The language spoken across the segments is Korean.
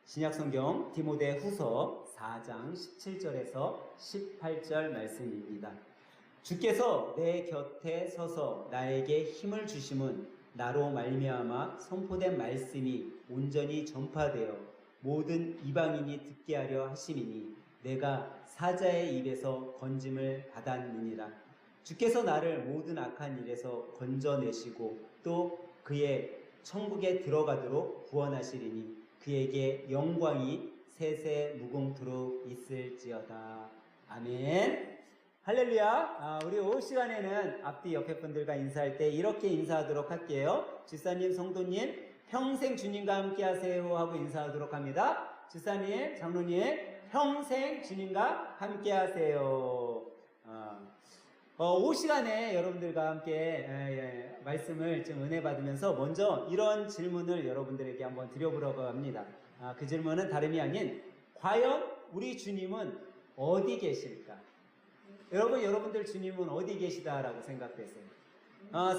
신약성경 디모데후서 4장 17절에서 18절 말씀입니다. 주께서 내 곁에 서서 나에게 힘을 주심은 나로 말미암아 선포된 말씀이 온전히 전파되어 모든 이방인이 듣게 하려 하심이니 내가 사자의 입에서 건짐을 받았느니라. 주께서 나를 모든 악한 일에서 건져내시고 또 그의 천국에 들어가도록 구원하시리니 그에게 영광이 세세 무궁토록 있을지어다. 아멘. 할렐루야. 우리 오후 시간에는 앞뒤 옆에 분들과 인사할 때 이렇게 인사하도록 할게요. 집사님, 성도님, 평생 주님과 함께 하세요 하고 인사하도록 합니다. 집사님, 장로님, 평생 주님과 함께 하세요. 오후 시간에 여러분들과 함께 말씀을 좀 은혜 받으면서 먼저 이런 질문을 여러분들에게 한번 드려보려고 합니다. 그 질문은 다름이 아닌 과연 우리 주님은 어디 계실까? 여러분들 주님은 어디 계시다라고 생각되세요?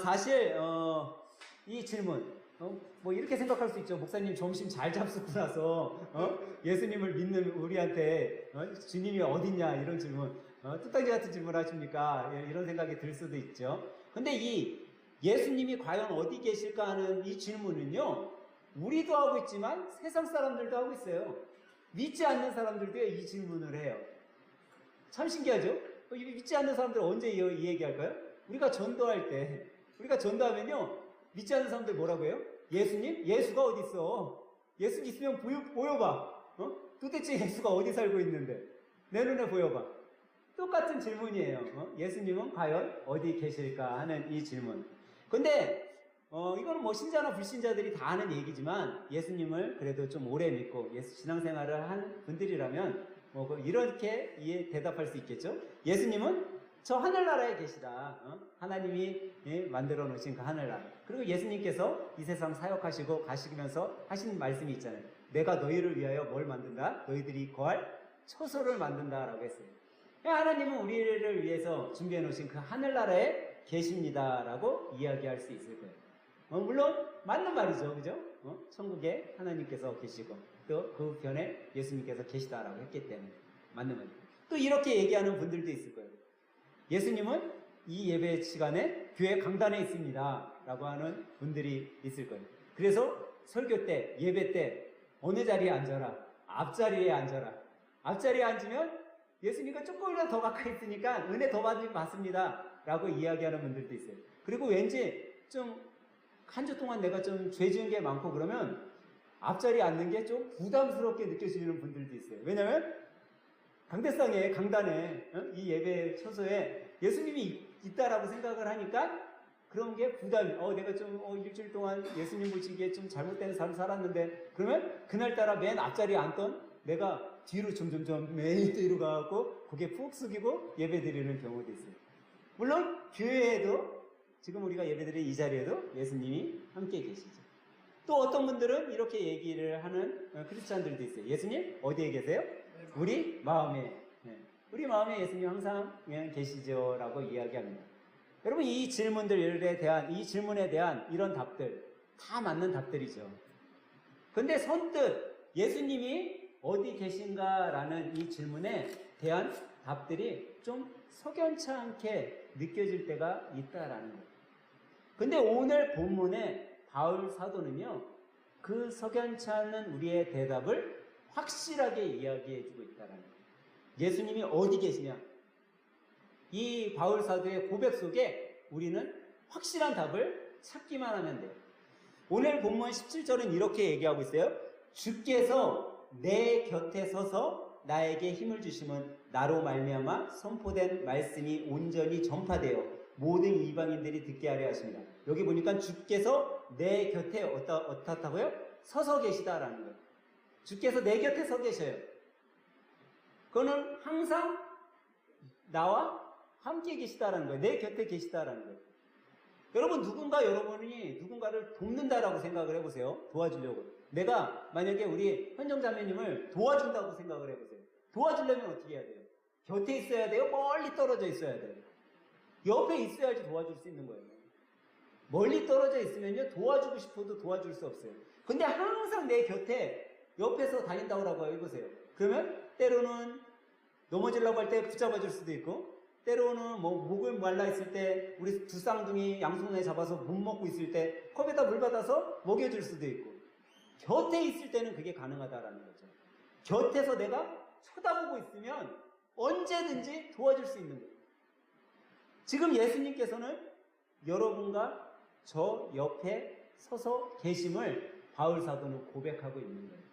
사실 이 질문 뭐 이렇게 생각할 수 있죠. 목사님 점심 잘 잡수고 나서 예수님을 믿는 우리한테 주님이 어딨냐 이런 질문 뚝딱지 같은 질문 하십니까? 이런 생각이 들 수도 있죠. 근데 이 예수님이 과연 어디 계실까 하는 이 질문은요, 우리도 하고 있지만 세상 사람들도 하고 있어요. 믿지 않는 사람들도 이 질문을 해요. 참 신기하죠? 믿지 않는 사람들 언제 이 얘기할까요? 우리가 전도하면요, 믿지 않는 사람들 뭐라고 해요? 예수님? 예수가 어디 있어? 예수 있으면 보여봐. 도대체 예수가 어디 살고 있는데? 내 눈에 보여봐. 똑같은 질문이에요. 예수님은 과연 어디 계실까 하는 이 질문. 근데 이거는 뭐 신자나 불신자들이 다 하는 얘기지만 예수님을 그래도 좀 오래 믿고 예수 신앙생활을 한 분들이라면 이렇게 대답할 수 있겠죠. 예수님은 저 하늘나라에 계시다. 하나님이 만들어 놓으신 그 하늘나라. 그리고 예수님께서 이 세상 사역하시고 가시면서 하신 말씀이 있잖아요. 내가 너희를 위하여 뭘 만든다? 너희들이 거할 처소를 만든다라고 했어요. 하나님은 우리를 위해서 준비해 놓으신 그 하늘나라에 계십니다라고 이야기할 수 있을 거예요. 물론 맞는 말이죠, 그죠? 천국에 하나님께서 계시고 또 그 편에 예수님께서 계시다라고 했기 때문에 맞는 말이에요. 또 이렇게 얘기하는 분들도 있을 거예요. 예수님은 이 예배 시간에 교회 강단에 있습니다 라고 하는 분들이 있을 거예요. 그래서 설교 때, 예배 때 어느 자리에 앉아라? 앞자리에 앉아라. 앞자리에 앉으면 예수님과 조금이라도 더 가까이 있으니까 은혜 더 받습니다 라고 이야기하는 분들도 있어요. 그리고 왠지 좀 한 주 동안 내가 좀 죄 지은 게 많고 그러면 앞자리에 앉는 게 좀 부담스럽게 느껴지는 분들도 있어요. 왜냐면 강대상에, 강단에, 이 예배 처소에 예수님이 있다라고 생각을 하니까 그런 게 부담이, 내가 좀, 일주일 동안 예수님 보시기에 좀 잘못된 삶 살았는데, 그러면 그날따라 맨 앞자리에 앉던 내가 뒤로 점점점 맨 뒤로 가고 고개 푹 숙이고 예배 드리는 경우도 있어요. 물론, 교회에도, 지금 우리가 예배 드리는 이 자리에도 예수님이 함께 계시죠. 또 어떤 분들은 이렇게 얘기를 하는 크리스찬들도 있어요. 예수님, 어디에 계세요? 우리 마음에. 우리 마음에 예수님 항상 계시죠 라고 이야기합니다. 여러분, 이 질문에 대한 이런 답들 다 맞는 답들이죠. 근데 선뜻 예수님이 어디 계신가 라는 이 질문에 대한 답들이 좀 석연치 않게 느껴질 때가 있다라는 거예요. 근데 오늘 본문에 바울 사도는요, 그 석연치 않은 우리의 대답을 확실하게 이야기해주고 있다는 거예요. 예수님이 어디 계시냐? 이 바울 사도의 고백 속에 우리는 확실한 답을 찾기만 하면 돼요. 오늘 본문 17절은 이렇게 얘기하고 있어요. 주께서 내 곁에 서서 나에게 힘을 주심은 나로 말미암아 선포된 말씀이 온전히 전파되어 모든 이방인들이 듣게 하려 하십니다. 여기 보니까 주께서 내 곁에 어떻다고요? 서서 계시다라는 거예요. 주께서 내 곁에 서 계셔요. 그거는 항상 나와 함께 계시다라는 거예요. 내 곁에 계시다라는 거예요. 여러분, 여러분이 누군가를 돕는다라고 생각을 해보세요. 도와주려고. 내가 만약에 우리 현정자매님을 도와준다고 생각을 해보세요. 도와주려면 어떻게 해야 돼요? 곁에 있어야 돼요? 멀리 떨어져 있어야 돼요? 옆에 있어야지 도와줄 수 있는 거예요. 멀리 떨어져 있으면요, 도와주고 싶어도 도와줄 수 없어요. 근데 항상 내 곁에 옆에서 다닌다고 라고 해보세요. 그러면 때로는 넘어지려고 할 때 붙잡아 줄 수도 있고, 때로는 뭐 목을 말라 있을 때 우리 두 쌍둥이 양손에 잡아서 못 먹고 있을 때 컵에다 물 받아서 먹여줄 수도 있고, 곁에 있을 때는 그게 가능하다라는 거죠. 곁에서 내가 쳐다보고 있으면 언제든지 도와줄 수 있는 거예요. 지금 예수님께서는 여러분과 저 옆에 서서 계심을 바울 사도는 고백하고 있는 거예요.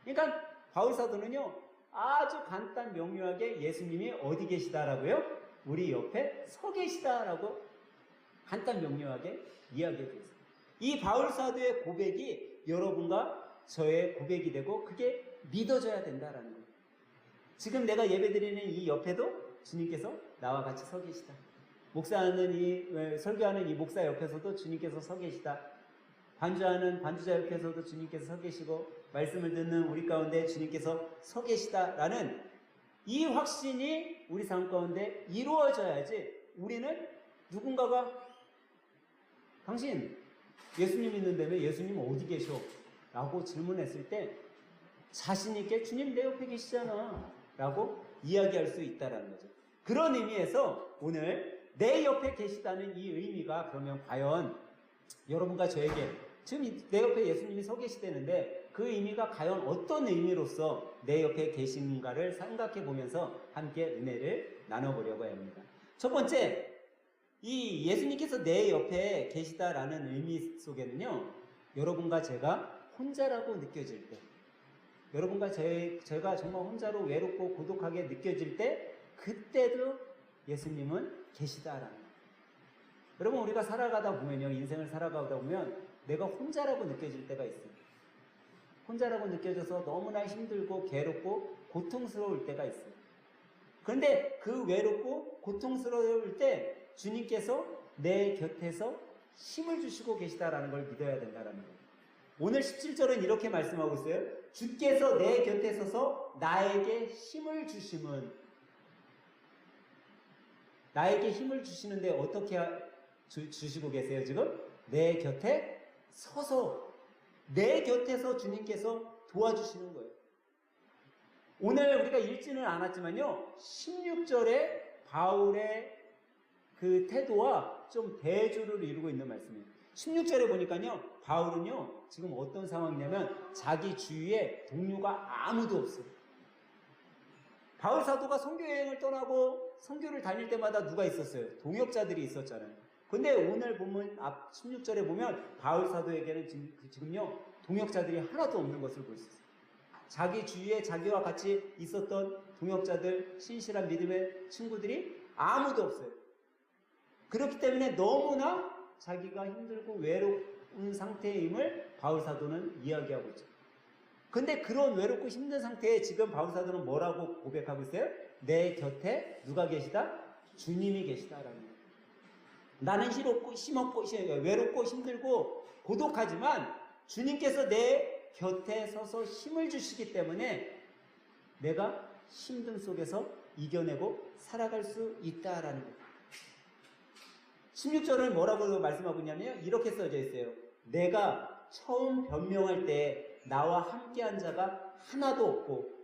그러니까 바울 사도는요, 아주 간단 명료하게 예수님이 어디 계시다라고요? 우리 옆에 서 계시다라고 간단 명료하게 이야기해 주었어요. 이 바울 사도의 고백이 여러분과 저의 고백이 되고 그게 믿어져야 된다라는 거예요. 지금 내가 예배드리는 이 옆에도 주님께서 나와 같이 서 계시다. 목사하는 설교하는 이 목사 옆에서도 주님께서 서 계시다. 반주하는 반주자 옆에서도 주님께서 서 계시고, 말씀을 듣는 우리 가운데 주님께서 서 계시다라는 이 확신이 우리 삶 가운데 이루어져야지, 우리는 누군가가 당신 예수님 믿는다며 예수님 어디 계셔? 라고 질문했을 때 자신 있게 주님 내 옆에 계시잖아 라고 이야기할 수 있다는 거죠. 그런 의미에서 오늘 내 옆에 계시다는 이 의미가 그러면 과연 여러분과 저에게 지금 내 옆에 예수님이 서 계시다는데 그 의미가 과연 어떤 의미로서 내 옆에 계신가를 생각해 보면서 함께 은혜를 나눠보려고 합니다. 첫 번째, 이 예수님께서 내 옆에 계시다라는 의미 속에는요, 여러분과 제가 혼자라고 느껴질 때, 여러분과 제가 정말 혼자로 외롭고 고독하게 느껴질 때, 그때도 예수님은 계시다라는 거예요. 여러분, 우리가 살아가다 보면요, 인생을 살아가다 보면 내가 혼자라고 느껴질 때가 있어요. 혼자라고 느껴져서 너무나 힘들고 괴롭고 고통스러울 때가 있어요. 그런데 그 외롭고 고통스러울 때 주님께서 내 곁에서 힘을 주시고 계시다라는 걸 믿어야 된다는 거예요. 오늘 17절은 이렇게 말씀하고 있어요. 주께서 내 곁에 서서 나에게 힘을 주심은, 나에게 힘을 주시는데 어떻게 주시고 계세요 지금? 내 곁에 서서, 내 곁에서 주님께서 도와주시는 거예요. 오늘 우리가 읽지는 않았지만요, 16절에 바울의 그 태도와 좀 대조를 이루고 있는 말씀이에요. 16절에 보니까요, 바울은요, 지금 어떤 상황이냐면 자기 주위에 동료가 아무도 없어요. 바울 사도가 선교 여행을 떠나고 선교를 다닐 때마다 누가 있었어요? 동역자들이 있었잖아요. 근데 오늘 보면 앞 16절에 보면 바울 사도에게는 지금요, 동역자들이 하나도 없는 것을 볼 수 있어요. 자기 주위에 자기와 같이 있었던 동역자들, 신실한 믿음의 친구들이 아무도 없어요. 그렇기 때문에 너무나 자기가 힘들고 외로운 상태임을 바울 사도는 이야기하고 있죠. 근데 그런 외롭고 힘든 상태에 지금 바울 사도는 뭐라고 고백하고 있어요? 내 곁에 누가 계시다? 주님이 계시다라는 거예요. 나는 외롭고 힘들고 고독하지만 주님께서 내 곁에 서서 힘을 주시기 때문에 내가 힘듦 속에서 이겨내고 살아갈 수 있다라는 거예요. 16절은 뭐라고 말씀하고 있냐면 이렇게 써져 있어요. 내가 처음 변명할 때 나와 함께한 자가 하나도 없고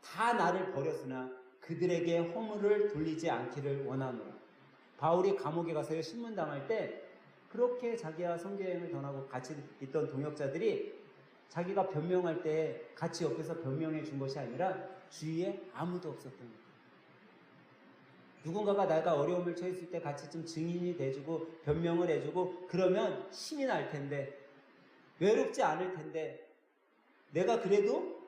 다 나를 버렸으나 그들에게 허물을 돌리지 않기를 원하노라. 바울이 감옥에 가서요, 신문당할 때 그렇게 자기와 선교여행을 떠나고 같이 있던 동역자들이 자기가 변명할 때 같이 옆에서 변명해 준 것이 아니라 주위에 아무도 없었던 거예요. 누군가가 내가 어려움을 처했을 때 같이 좀 증인이 돼주고 변명을 해주고 그러면 힘이 날 텐데, 외롭지 않을 텐데, 내가 그래도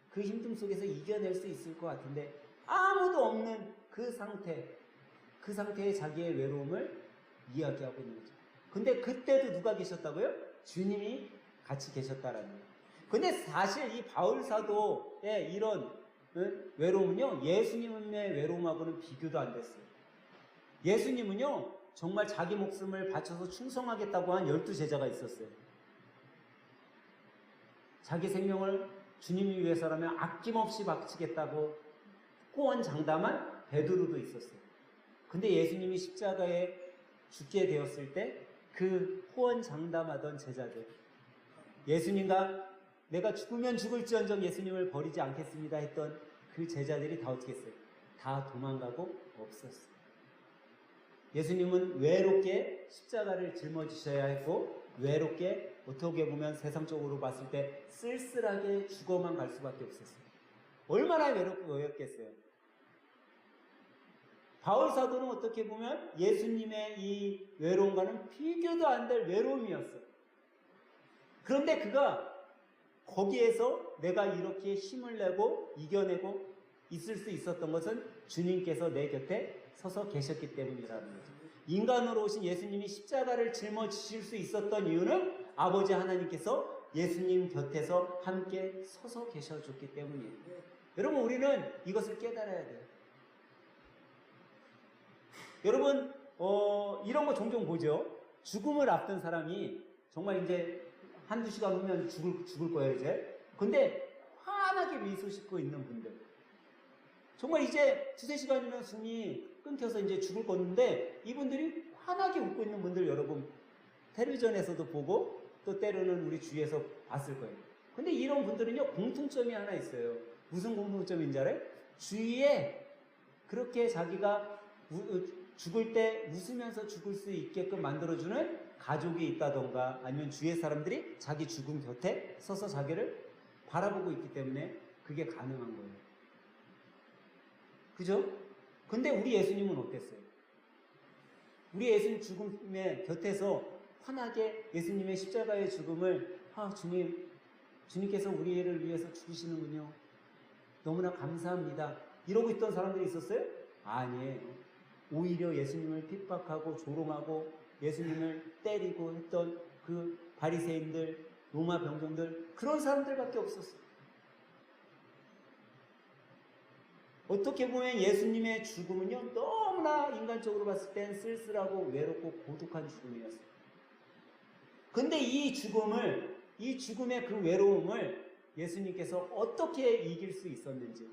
그 힘듦 속에서 이겨낼 수 있을 것 같은데 아무도 없는 그 상태에 자기의 외로움을 이야기하고 있는 거죠. 근데 그때도 누가 계셨다고요? 주님이 같이 계셨다라는 거예요. 근데 사실 이 바울 사도의 이런 외로움은요, 예수님의 외로움하고는 비교도 안 됐어요. 예수님은요, 정말 자기 목숨을 바쳐서 충성하겠다고 한 12제자가 있었어요. 자기 생명을 주님을 위해서라면 아낌없이 바치겠다고 호언장담한 베드로도 있었어요. 근데 예수님이 십자가에 죽게 되었을 때 그 호언장담하던 제자들, 예수님과 내가 죽으면 죽을지언정 예수님을 버리지 않겠습니다 했던 그 제자들이 다 어떻게 했어요? 다 도망가고 없었어요. 예수님은 외롭게 십자가를 짊어지셔야 했고, 외롭게 어떻게 보면 세상적으로 봤을 때 쓸쓸하게 죽어만 갈 수밖에 없었어요. 얼마나 외롭겠어요. 바울 사도는 어떻게 보면 예수님의 이 외로움과는 비교도 안 될 외로움이었어요. 그런데 그가 거기에서 내가 이렇게 힘을 내고 이겨내고 있을 수 있었던 것은 주님께서 내 곁에 서서 계셨기 때문이라는 거죠. 인간으로 오신 예수님이 십자가를 짊어지실 수 있었던 이유는 아버지 하나님께서 예수님 곁에서 함께 서서 계셔줬기 때문이에요. 여러분, 우리는 이것을 깨달아야 돼요. 여러분, 이런 거 종종 보죠. 죽음을 앞둔 사람이 정말 이제 한두 시간 후면 죽을 거예요, 이제. 근데 환하게 미소 짓고 있는 분들. 정말 이제 두세 시간이면 숨이 끊겨서 이제 죽을 건데, 이분들이 환하게 웃고 있는 분들 여러분 텔레비전에서도 보고 또 때로는 우리 주위에서 봤을 거예요. 근데 이런 분들은요, 공통점이 하나 있어요. 무슨 공통점인지 알아요? 주위에 그렇게 자기가 죽을 때 웃으면서 죽을 수 있게끔 만들어주는 가족이 있다던가, 아니면 주위의 사람들이 자기 죽음 곁에 서서 자기를 바라보고 있기 때문에 그게 가능한 거예요. 그죠? 근데 우리 예수님은 어땠어요? 우리 예수님 죽음의 곁에서 환하게 예수님의 십자가의 죽음을, 주님께서 우리를 위해서 죽으시는군요. 너무나 감사합니다. 이러고 있던 사람들이 있었어요? 아니에요. 오히려 예수님을 핍박하고 조롱하고 예수님을 때리고 했던 그 바리새인들, 로마 병정들, 그런 사람들밖에 없었어요. 어떻게 보면 예수님의 죽음은요, 너무나 인간적으로 봤을 땐 쓸쓸하고 외롭고 고독한 죽음이었어요. 근데 이 죽음의 그 외로움을 예수님께서 어떻게 이길 수 있었는지,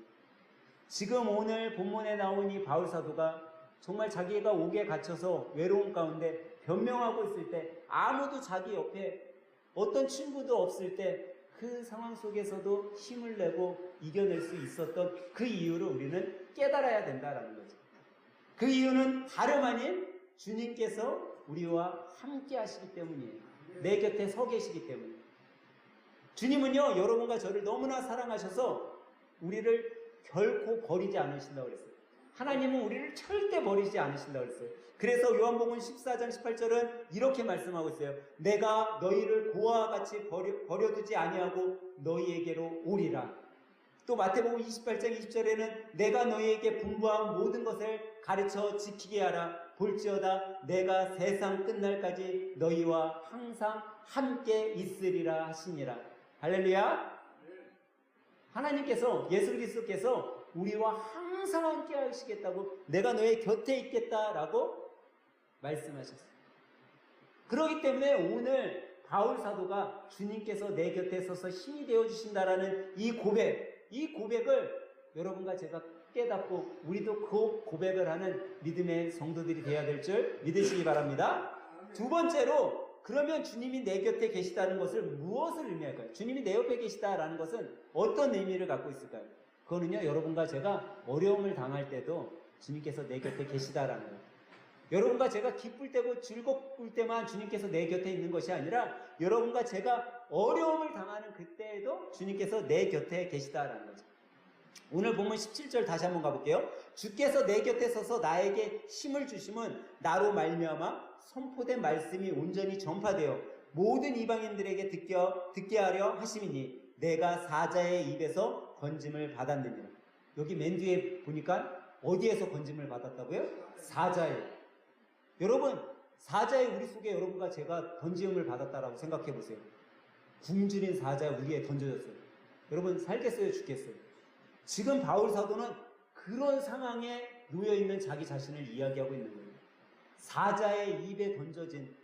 지금 오늘 본문에 나온 이 바울 사도가 정말 자기가 옥에 갇혀서 외로움 가운데 변명하고 있을 때, 아무도 자기 옆에 어떤 친구도 없을 때 그 상황 속에서도 힘을 내고 이겨낼 수 있었던 그 이유를 우리는 깨달아야 된다라는 거죠. 그 이유는 다름 아닌 주님께서 우리와 함께 하시기 때문이에요. 내 곁에 서 계시기 때문에. 주님은요, 여러분과 저를 너무나 사랑하셔서 우리를 결코 버리지 않으신다고 그랬어요. 하나님은 우리를 절대 버리지 않으신다고 그랬어요. 그래서 요한복음 14장 18절은 이렇게 말씀하고 있어요. 내가 너희를 고아와 같이 버려두지 아니하고 너희에게로 오리라. 또 마태복음 28장 20절에는 내가 너희에게 분부한 모든 것을 가르쳐 지키게 하라. 볼지어다 내가 세상 끝날까지 너희와 항상 함께 있으리라 하시니라. 할렐루야. 하나님께서, 예수 그리스도께서 우리와 항상 함께 하시겠다고, 내가 너의 곁에 있겠다라고 말씀하셨어요. 그렇기 때문에 오늘 바울 사도가 주님께서 내 곁에 서서 힘이 되어주신다라는 이 고백을 여러분과 제가 깨닫고 우리도 그 고백을 하는 믿음의 성도들이 되어야 될 줄 믿으시기 바랍니다. 두 번째로, 그러면 주님이 내 곁에 계시다는 것을 무엇을 의미할까요? 주님이 내 옆에 계시다라는 것은 어떤 의미를 갖고 있을까요? 그거는요, 여러분과 제가 어려움을 당할 때도 주님께서 내 곁에 계시다라는 거예요. 여러분과 제가 기쁠 때고 즐거울 때만 주님께서 내 곁에 있는 것이 아니라, 여러분과 제가 어려움을 당하는 그때에도 주님께서 내 곁에 계시다라는 거죠. 오늘 본문 17절 다시 한번 가볼게요. 주께서 내 곁에 서서 나에게 힘을 주심은 나로 말미암아 선포된 말씀이 온전히 전파되어 모든 이방인들에게 듣게 하려 하심이니 내가 사자의 입에서 건짐을 받았느니라. 여기 맨 뒤에 보니까 어디에서 건짐을 받았다고요? 사자의. 여러분, 사자의 우리 속에 여러분과 제가 건짐을 받았다라고 생각해 보세요. 굶주린 사자 우리에 던져졌어요. 여러분, 살겠어요, 죽겠어요? 지금 바울 사도는 그런 상황에 놓여있는 자기 자신을 이야기하고 있는 거예요. 사자의 입에 던져진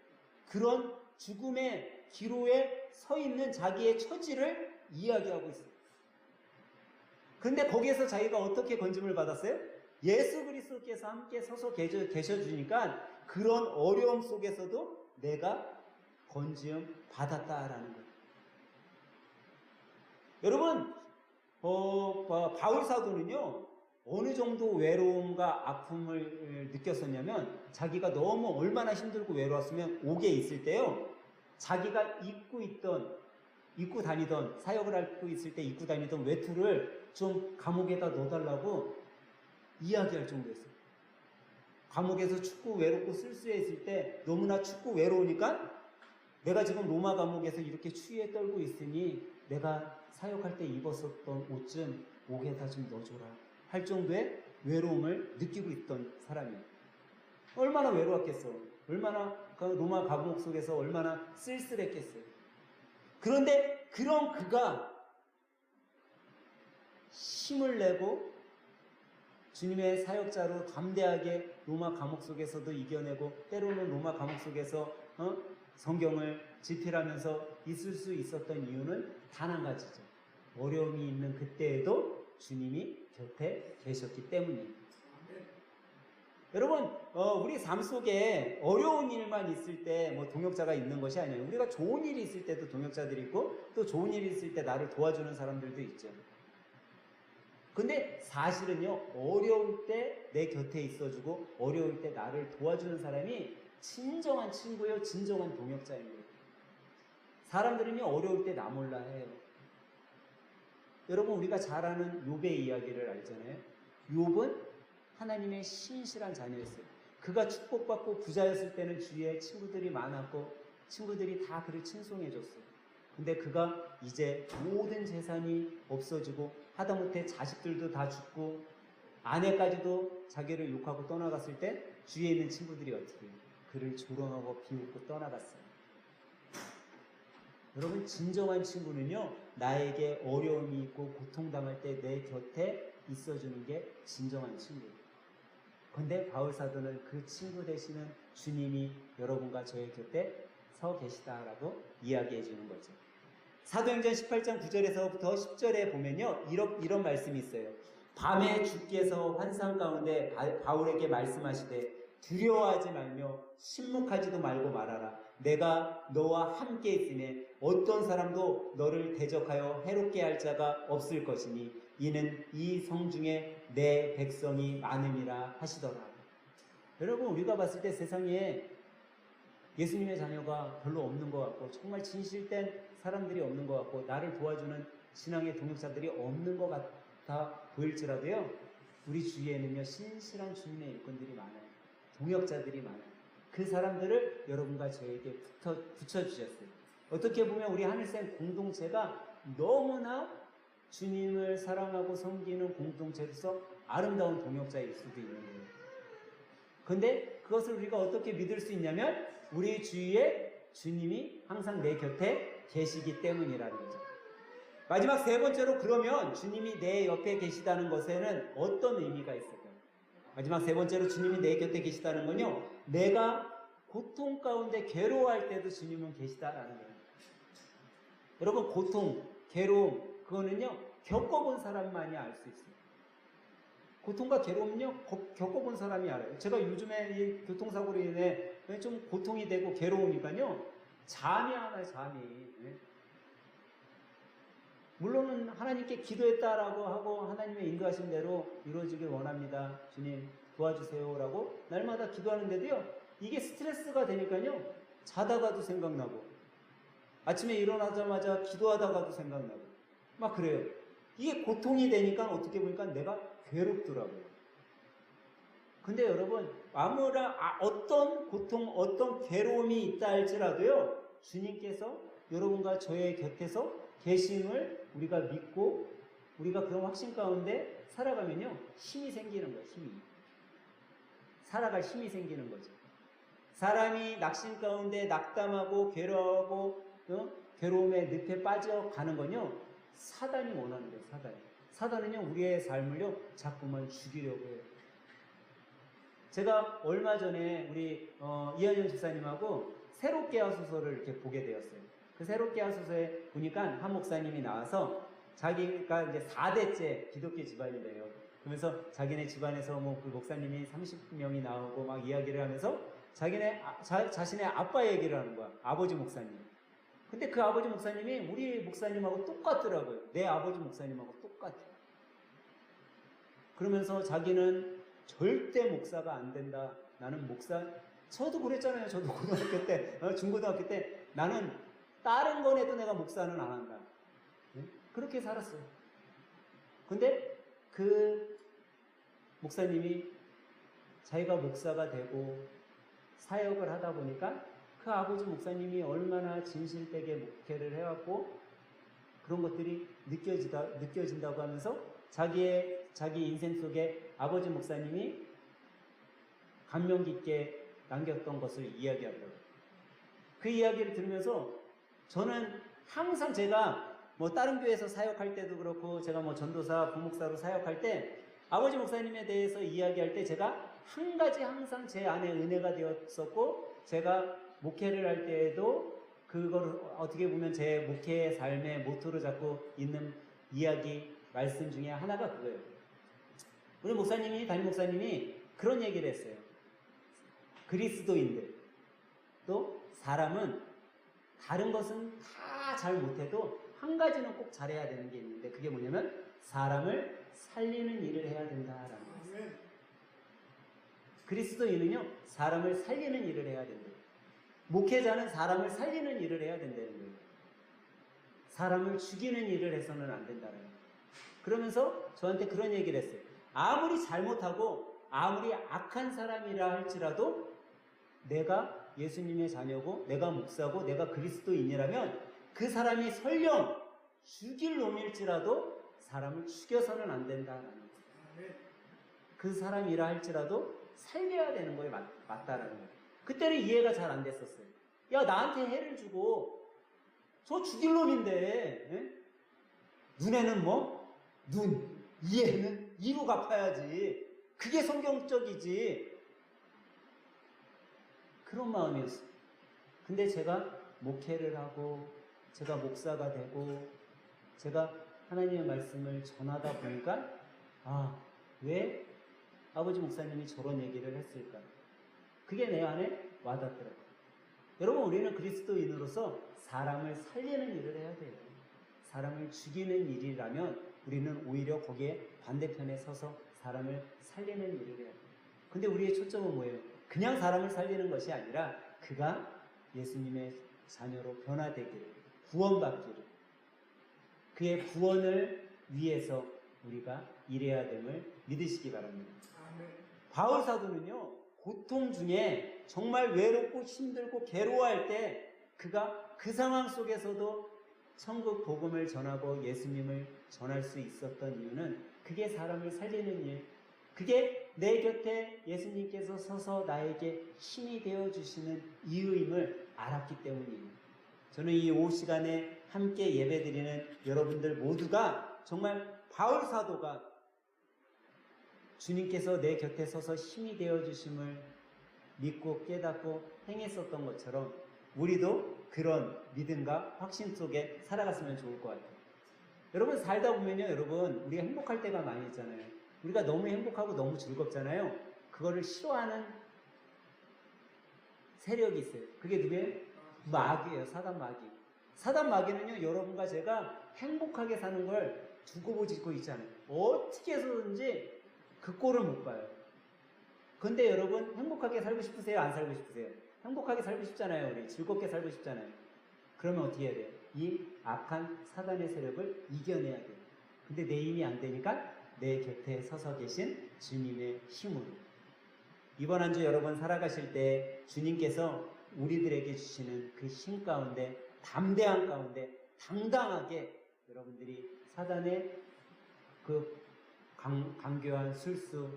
그런 죽음의 기로에 서 있는 자기의 처지를 이야기하고 있어요. 그런데 거기에서 자기가 어떻게 건짐을 받았어요? 예수 그리스도께서 함께 서서 계셔주니까 그런 어려움 속에서도 내가 건짐 받았다라는 거예요. 여러분, 바울 사도는요, 어느 정도 외로움과 아픔을 느꼈었냐면, 자기가 너무 얼마나 힘들고 외로웠으면 옥에 있을 때요, 자기가 입고 다니던, 사역을 하고 있을 때 입고 다니던 외투를 좀 감옥에다 넣어달라고 이야기할 정도였어요. 감옥에서 춥고 외롭고 쓸쓸했을 때 너무나 춥고 외로우니까 내가 지금 로마 감옥에서 이렇게 추위에 떨고 있으니 내가 사역할 때 입었었던 옷 좀 옥에다 좀 넣어줘라 할 정도의 외로움을 느끼고 있던 사람이에요. 얼마나 외로웠겠어. 얼마나 그 로마 감옥 속에서 얼마나 쓸쓸했겠어요. 그런데 그런 그가 힘을 내고 주님의 사역자로 담대하게 로마 감옥 속에서도 이겨내고 때로는 로마 감옥 속에서 성경을 집필하면서 있을 수 있었던 이유는 단 한 가지죠. 어려움이 있는 그때에도 주님이 곁에 계셨기 때문이에요. 여러분, 우리 삶 속에 어려운 일만 있을 때 뭐 동역자가 있는 것이 아니에요. 우리가 좋은 일이 있을 때도 동역자들이 있고 또 좋은 일이 있을 때 나를 도와주는 사람들도 있죠. 근데 사실은요, 어려울 때 내 곁에 있어주고 어려울 때 나를 도와주는 사람이 진정한 친구요, 진정한 동역자인 거예요. 사람들은요, 어려울 때 나 몰라 해요. 여러분, 우리가 잘 아는 욥의 이야기를 알잖아요. 욥은 하나님의 신실한 자녀였어요. 그가 축복받고 부자였을 때는 주위에 친구들이 많았고 친구들이 다 그를 칭송해줬어요. 근데 그가 이제 모든 재산이 없어지고 하다못해 자식들도 다 죽고 아내까지도 자기를 욕하고 떠나갔을 때 주위에 있는 친구들이 어떻게 해요? 그를 조롱하고 비웃고 떠나갔어요. 여러분, 진정한 친구는요, 나에게 어려움이 있고 고통당할 때 내 곁에 있어주는 게 진정한 친구예요. 근데 바울사도는 그 친구 되시는 주님이 여러분과 저의 곁에 서 계시다라고 이야기해 주는 거죠. 사도행전 18장 9절에서부터 10절에 보면요, 이런 말씀이 있어요. 밤에 주께서 환상 가운데 바울에게 말씀하시되 두려워하지 말며 침묵하지도 말고 말하라. 내가 너와 함께 있으니 어떤 사람도 너를 대적하여 해롭게 할 자가 없을 것이니 이는 이 성 중에 내 백성이 많음이라 하시더라. 여러분, 우리가 봤을 때 세상에 예수님의 자녀가 별로 없는 것 같고 정말 진실된 사람들이 없는 것 같고 나를 도와주는 신앙의 동역자들이 없는 것 같아 보일지라도요, 우리 주위에는요, 신실한 주님의 일꾼들이 많아요. 동역자들이 많아요. 그 사람들을 여러분과 저에게 붙여주셨어요. 어떻게 보면 우리 하늘생 공동체가 너무나 주님을 사랑하고 섬기는 공동체로서 아름다운 동역자일 수도 있는 거예요. 근데 그것을 우리가 어떻게 믿을 수 있냐면 우리 주위에 주님이 항상 내 곁에 계시기 때문이라는 거죠. 마지막 세 번째로, 그러면 주님이 내 옆에 계시다는 것에는 어떤 의미가 있을까요? 마지막 세 번째로 주님이 내 곁에 계시다는 건요, 내가 고통 가운데 괴로워할 때도 주님은 계시다라는 거예요. 여러분, 고통, 괴로움, 그거는요, 겪어본 사람만이 알 수 있어요. 고통과 괴로움은요, 겪어본 사람이 알아요. 제가 요즘에 이 교통사고로 인해 좀 고통이 되고 괴로우니까요, 잠이 안 와요, 잠이. 물론은 하나님께 기도했다라고 하고 하나님의 인도하신 대로 이루어지길 원합니다. 주님 도와주세요 라고 날마다 기도하는데도요, 이게 스트레스가 되니까요, 자다가도 생각나고 아침에 일어나자마자 기도하다가도 생각나고 막 그래요. 이게 고통이 되니까 어떻게 보니까 내가 괴롭더라고요. 근데 여러분, 어떤 고통, 어떤 괴로움이 있다 할지라도요, 주님께서 여러분과 저의 곁에서 계심을 우리가 믿고 우리가 그런 확신 가운데 살아가면요, 힘이 생기는 거예요. 힘이. 살아갈 힘이 생기는 거죠. 사람이 낙심 가운데 낙담하고 괴로워하고 괴로움의 늪에 빠져가는 건요, 사단이 원하는 거예요. 사단은요, 우리의 삶을요, 자꾸만 죽이려고 해요. 제가 얼마 전에 우리 이한영 집사님하고 새롭게 하소서를 이렇게 보게 되었어요. 그 새롭게 하소서에 보니까 한 목사님이 나와서 자기가 이제 4대째 기독교 집안이래요. 그러면서 자기네 집안에서 뭐 그 목사님이 30명이 나오고 막 이야기를 하면서 자신의 아빠 얘기를 하는 거야. 아버지 목사님. 근데 그 아버지 목사님이 우리 목사님하고 똑같더라고요. 내 아버지 목사님하고 똑같아. 그러면서 자기는 절대 목사가 안 된다. 나는 저도 그랬잖아요. 저도 고등학교 때, 중고등학교 때 나는 다른 건 해도 내가 목사는 안 한다. 그렇게 살았어요. 근데 그 목사님이 자기가 목사가 되고 사역을 하다 보니까 그 아버지 목사님이 얼마나 진실되게 목회를 해왔고 그런 것들이 느껴진다고 하면서 자기 인생 속에 아버지 목사님이 감명 깊게 남겼던 것을 이야기하더라고요. 그 이야기를 들으면서 저는 항상 제가 뭐 다른 교회에서 사역할 때도 그렇고 제가 뭐 전도사, 부목사로 사역할 때 아버지 목사님에 대해서 이야기할 때 제가 한 가지 항상 제 안에 은혜가 되었었고 제가 목회를 할 때에도 그걸 어떻게 보면 제 목회의 삶의 모토로 잡고 있는 이야기, 말씀 중에 하나가 그거예요. 우리 담임 목사님이 그런 얘기를 했어요. 그리스도인들, 또 사람은 다른 것은 다 잘 못해도 한 가지는 꼭 잘해야 되는 게 있는데 그게 뭐냐면 사람을 살리는 일을 해야 된다라는 거예요. 그리스도인은요, 사람을 살리는 일을 해야 된대요. 목회자는 사람을 살리는 일을 해야 된다는 거예요. 사람을 죽이는 일을 해서는 안 된다는 거예요. 그러면서 저한테 그런 얘기를 했어요. 아무리 잘못하고 아무리 악한 사람이라 할지라도 내가 예수님의 자녀고 내가 목사고 내가 그리스도인이라면 그 사람이 설령 죽일 놈일지라도 사람을 죽여서는 안 된다는 거예요. 그 사람이라 할지라도 살려야 되는 거에 맞다라는 거예요. 그때는 이해가 잘 안 됐었어요. 야, 나한테 해를 주고 저 죽일 놈인데 눈에는 이에는 이로 갚아야지. 그게 성경적이지. 그런 마음이었어요. 근데 제가 목회를 하고 제가 목사가 되고 제가 하나님의 말씀을 전하다 보니까 왜 아버지 목사님이 저런 얘기를 했을까? 그게 내 안에 와닿더라고요. 여러분, 우리는 그리스도인으로서 사람을 살리는 일을 해야 돼요. 사람을 죽이는 일이라면 우리는 오히려 거기에 반대편에 서서 사람을 살리는 일을 해야 돼요. 근데 우리의 초점은 뭐예요? 그냥 사람을 살리는 것이 아니라 그가 예수님의 자녀로 변화되기를, 구원받기를, 그의 구원을 위해서 우리가 일해야 됨을 믿으시기 바랍니다. 바울 사도는요, 고통 중에 정말 외롭고 힘들고 괴로워할 때 그가 그 상황 속에서도 천국 복음을 전하고 예수님을 전할 수 있었던 이유는 그게 사람을 살리는 일, 그게 내 곁에 예수님께서 서서 나에게 힘이 되어주시는 이유임을 알았기 때문이에요. 저는 이 오후 시간에 함께 예배드리는 여러분들 모두가 정말 바울 사도가 주님께서 내 곁에 서서 힘이 되어주심을 믿고 깨닫고 행했었던 것처럼 우리도 그런 믿음과 확신 속에 살아갔으면 좋을 것 같아요. 여러분, 살다 보면요, 여러분, 우리가 행복할 때가 많이 있잖아요. 우리가 너무 행복하고 너무 즐겁잖아요. 그거를 싫어하는 세력이 있어요. 그게 누구예요? 마귀예요. 사단 마귀. 사단 마귀는요, 여러분과 제가 행복하게 사는 걸 두고 보고 있잖아요. 어떻게 해서든지 그 꼴을 못 봐요. 근데 여러분, 행복하게 살고 싶으세요? 안 살고 싶으세요? 행복하게 살고 싶잖아요. 우리 즐겁게 살고 싶잖아요. 그러면 어떻게 해야 돼요? 이 악한 사단의 세력을 이겨내야 돼요. 근데 내 힘이 안 되니까 내 곁에 서서 계신 주님의 힘으로. 이번 한 주 여러분 살아가실 때 주님께서 우리들에게 주시는 그 힘 가운데, 담대한 가운데 당당하게 여러분들이 사단의 그 강교한 술수,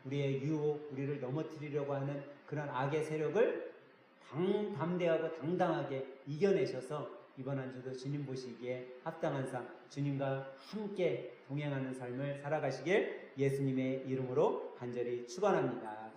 우리의 유혹, 우리를 넘어뜨리려고 하는 그런 악의 세력을 담대하고 당당하게 이겨내셔서 이번 한 주도 주님 보시기에 합당한 삶, 주님과 함께 동행하는 삶을 살아가시길 예수님의 이름으로 간절히 축원합니다.